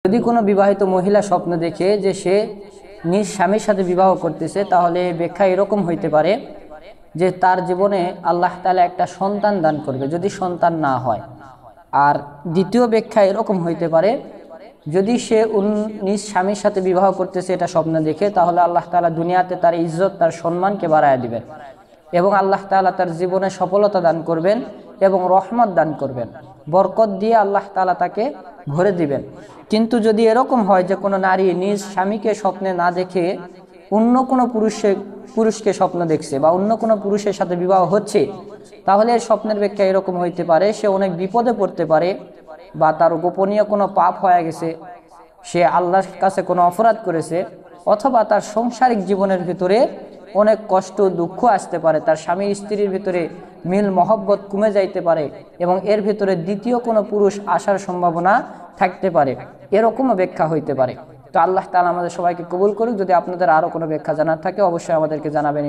যদি কোনো বিবাহিত মহিলা স্বপ্ন দেখে যে সে নিজ স্বামীর সাথে বিবাহ করতেছে, তাহলে ব্যাখ্যা এরকম হইতে পারে যে তার জীবনে আল্লাহ তাআলা একটা সন্তান দান করবে যদি সন্তান না হয়। আর দ্বিতীয় ব্যাখ্যা এরকম হইতে পারে, যদি সে নিজ স্বামীর সাথে বিবাহ করতেছে এটা স্বপ্ন দেখে, তাহলে আল্লাহ তাআলা দুনিয়াতে তার ইজ্জত তার সম্মানকে বাড়ায় দিবেন এবং আল্লাহ তাআলা তার জীবনে সফলতা দান করবেন এবং রহমত দান করবেন, বরকত দিয়ে আল্লাহ তাআলা তাকে ভরে দিবেন। কিন্তু যদি এরকম হয় যে কোনো নারী নিজ স্বামীকে স্বপ্নে না দেখে অন্য কোনো পুরুষকে স্বপ্ন দেখছে বা অন্য কোনো পুরুষের সাথে বিবাহ হচ্ছে, তাহলে স্বপ্নের ব্যাখ্যা এরকম হইতে পারে সে অনেক বিপদে পড়তে পারে বা তার গোপনীয় কোনো পাপ হয়ে গেছে, সে আল্লাহর কাছে কোনো অপরাধ করেছে, অথবা তার সাংসারিক জীবনের ভিতরে অনেক কষ্ট দুঃখ আসতে পারে, তার স্বামী স্ত্রীর ভিতরে মিল মহব্বত কমে যাইতে পারে এবং এর ভিতরে দ্বিতীয় কোনো পুরুষ আসার সম্ভাবনা থাকতে পারে, এরকমও ব্যাখ্যা হইতে পারে। তো আল্লাহ তাআলা আমাদের সবাইকে কবুল করুক। যদি আপনাদের আরও কোনো ব্যাখ্যা জানার থাকে অবশ্যই আমাদেরকে জানাবেন।